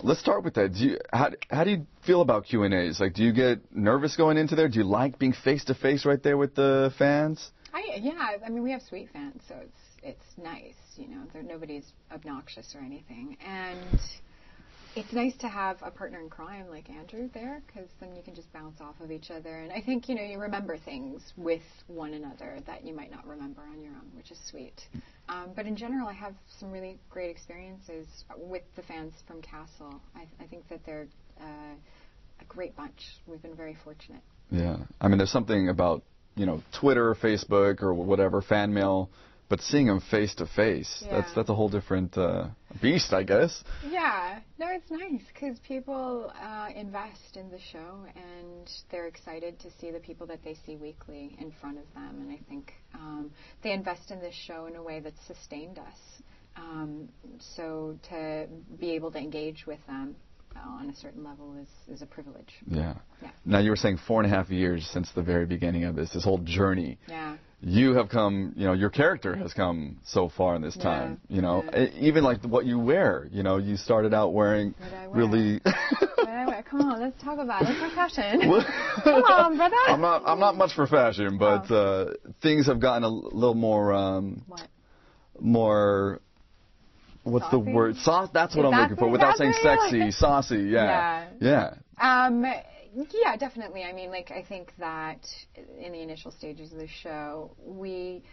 let's start with that. How do you feel about Q&As? Like, do you get nervous going into there? Do you like being face-to-face right there with the fans? Yeah, I mean, we have sweet fans, so it's nice, you know. Nobody's obnoxious or anything. And it's nice to have a partner in crime like Andrew there, because then you can just bounce off of each other. And I think, you know, you remember things with one another that you might not remember on your own, which is sweet. But in general, I have some really great experiences with the fans from Castle. I think that they're a great bunch. We've been very fortunate. Yeah. I mean, there's something about, you know, Twitter or Facebook or whatever, fan mail, but seeing them face to face, that's a whole different beast, I guess. Yeah. No, it's nice because people invest in the show and they're excited to see the people that they see weekly in front of them. And I think they invest in this show in a way that's sustained us. So to be able to engage with them on a certain level is a privilege. Yeah. Now, you were saying 4.5 years since the very beginning of this whole journey. Yeah. You have come, you know, your character has come so far in this time, you know, even like what you wear, you know, you started out wearing really... What I wear? Come on, let's talk about it. Let's talk fashion. Come on, brother. I'm not much for fashion, but things have gotten a little more... more... What's saucy? The word? That's what I'm looking for. Without saying sexy, saucy, yeah. Yeah, definitely. I mean, like, I think that in the initial stages of the show, we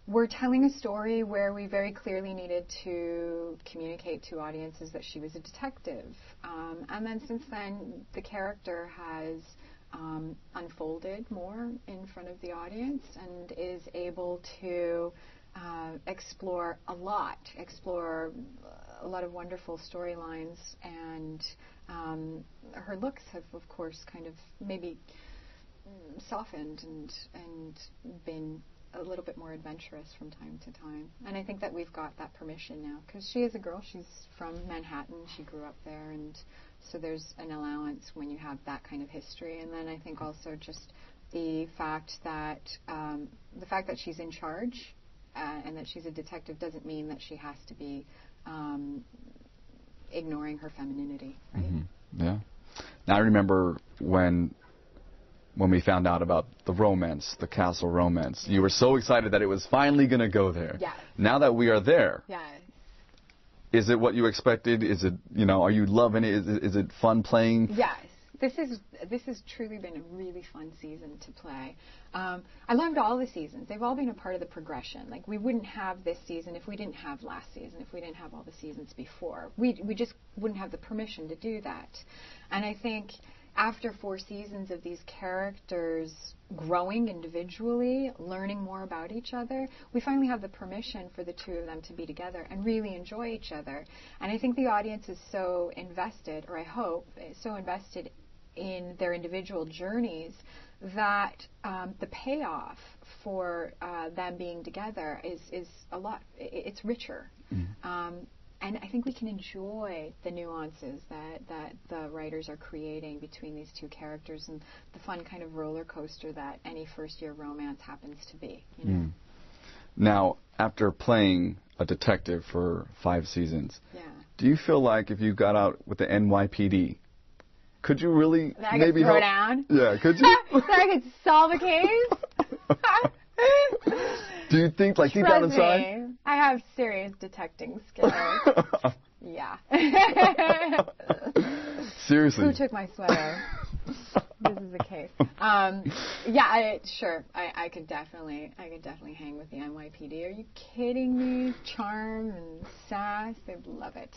were telling a story where we very clearly needed to communicate to audiences that she was a detective. And then since then, the character has unfolded more in front of the audience and is able to explore a lot of wonderful storylines, and her looks have, of course, kind of maybe softened and been a little bit more adventurous from time to time. And I think that we've got that permission now, because she is a girl. She's from Manhattan. She grew up there, and so there's an allowance when you have that kind of history. And then I think also just the fact that she's in charge and that she's a detective doesn't mean that she has to be ignoring her femininity, right? Mm-hmm. Yeah. Now, I remember when we found out about the romance, the Castle romance, you were so excited that it was finally going to go there. Yes. Now that we are there, yes. Is it what you expected? Is it, you know, are you loving it? Is it fun playing? Yes. This has truly been a really fun season to play. I loved all the seasons. They've all been a part of the progression. Like, we wouldn't have this season if we didn't have last season, if we didn't have all the seasons before. We just wouldn't have the permission to do that. And I think after 4 seasons of these characters growing individually, learning more about each other, we finally have the permission for the two of them to be together and really enjoy each other. And I think the audience is so invested, or I hope, so invested in their individual journeys that the payoff for them being together is a lot. It's richer. Mm-hmm. And I think we can enjoy the nuances that the writers are creating between these two characters and the fun kind of roller coaster that any first-year romance happens to be. You know? Now, after playing a detective for 5 seasons, do you feel like if you got out with the NYPD, could you really that I maybe could throw down? Yeah, could you? That I could solve a case? Do you think, like, deep down inside? I have serious detecting skills. Yeah. Seriously? Who took my sweater? This is the case. Sure. I could definitely hang with the NYPD. Are you kidding me? Charm and sass, they'd love it.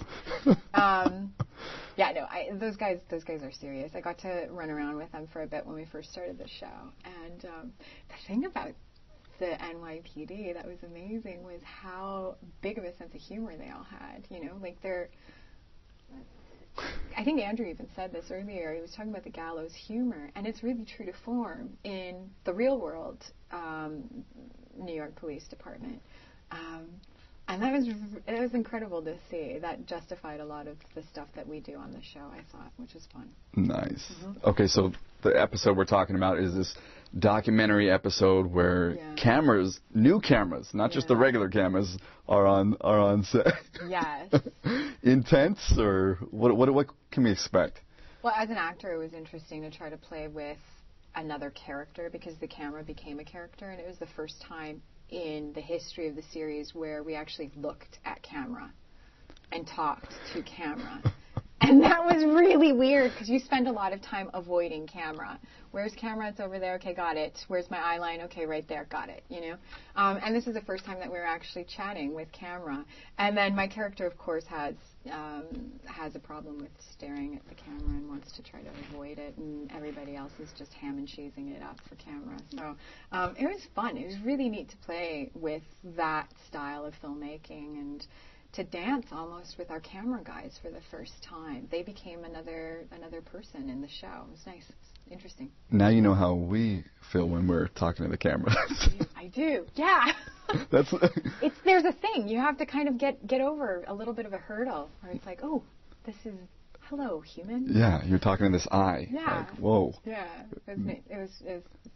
Those guys are serious. I got to run around with them for a bit when we first started the show, and the thing about the NYPD that was amazing was how big of a sense of humor they all had. You know, like I think Andrew even said this earlier. He was talking about the gallows humor, and it's really true to form in the real world New York Police Department. And it was incredible to see. That justified a lot of the stuff that we do on the show, I thought, which is fun. Nice. Mm-hmm. Okay, so the episode we're talking about is this documentary episode where new cameras, not just the regular cameras, are on set. Yes. Intense, or what can we expect? Well, as an actor, it was interesting to try to play with another character because the camera became a character, and it was the first time in the history of the series where we actually looked at camera and talked to camera. And that was really weird because you spend a lot of time avoiding camera. Where's camera? It's over there. Okay, got it. Where's my eye line? Okay, right there. Got it. You know? And this is the first time that we were actually chatting with camera. And then my character, of course, has a problem with staring at the camera and wants to try to avoid it. And everybody else is just ham and cheesing it up for camera. So it was fun. It was really neat to play with that style of filmmaking and to dance almost with our camera guys for the first time. They became another person in the show. It was nice. It's interesting. Now you know how we feel when we're talking to the camera. I do. Yeah. There's a thing. You have to kind of get over a little bit of a hurdle where it's like, oh, this is hello, human. Yeah, you're talking to this eye. Yeah. Like, whoa. Yeah. It was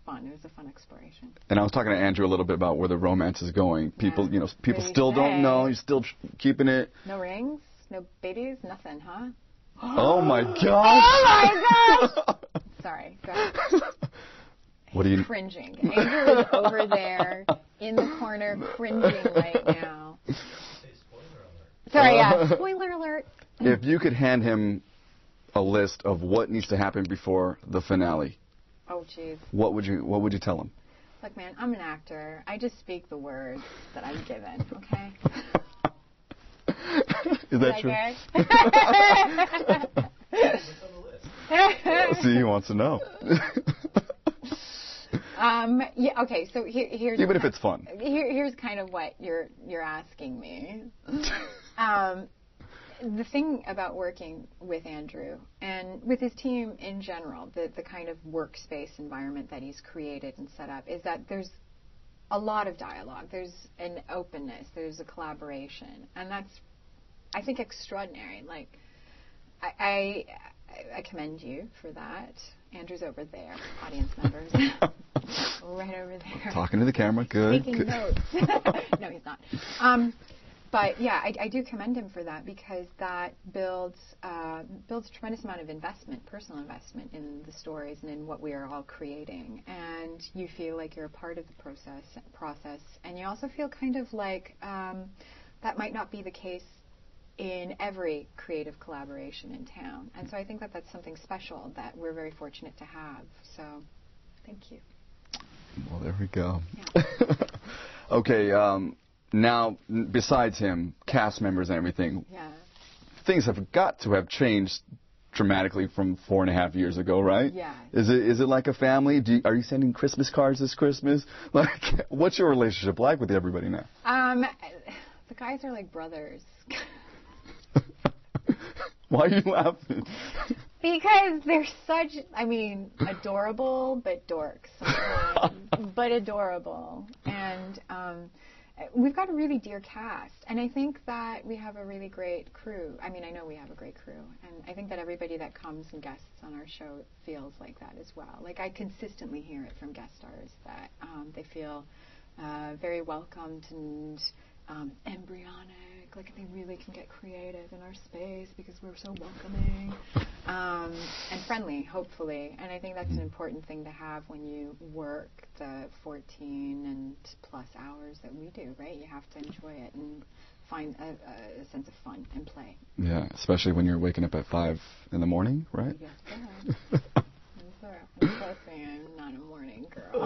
fun. It was a fun exploration. And I was talking to Andrew a little bit about where the romance is going. People, people still don't know. You're still keeping it. No rings, no babies, nothing, huh? Oh my gosh. Oh my gosh. Sorry. Go ahead. What are you cringing? Andrew is over there in the corner cringing right now. Sorry, yeah. Spoiler alert. If you could hand him a list of what needs to happen before the finale, oh jeez, what would you tell him? Look, man, I'm an actor. I just speak the words that I'm given. Okay. Is that true? See, he wants to know. Yeah. Okay. So here's even if it's fun. Here's kind of what you're asking me. The thing about working with Andrew and with his team in general, the kind of workspace environment that he's created and set up, is that there's a lot of dialogue. There's an openness. There's a collaboration, and that's, I think, extraordinary. Like, I commend you for that. Andrew's over there, audience members, right over there. Talking to the camera, good. Taking notes. No, he's not. But yeah, I do commend him for that because that builds a tremendous amount of investment, personal investment in the stories and in what we are all creating. And you feel like you're a part of the process, and you also feel kind of like that might not be the case in every creative collaboration in town. And so I think that that's something special that we're very fortunate to have. So thank you. Well, there we go. Yeah. Okay. Now, besides him, cast members and everything, things have got to have changed dramatically from 4.5 years ago, right? Yeah. Is it like a family? Are you sending Christmas cards this Christmas? Like, what's your relationship like with everybody now? The guys are like brothers. Why are you laughing? Because they're such, adorable, but dorks. But adorable. And we've got a really dear cast. And I think that we have a really great crew. I know we have a great crew. And I think that everybody that comes and guests on our show feels like that as well. Like, I consistently hear it from guest stars that they feel very welcomed and embryonic. Like, they really can get creative in our space because we're so welcoming and friendly, hopefully. And I think that's an important thing to have when you work the 14 and plus hours that we do, right? You have to enjoy it and find a sense of fun and play. Yeah, especially when you're waking up at 5 in the morning, right? Yes, sir. I'm not a morning girl.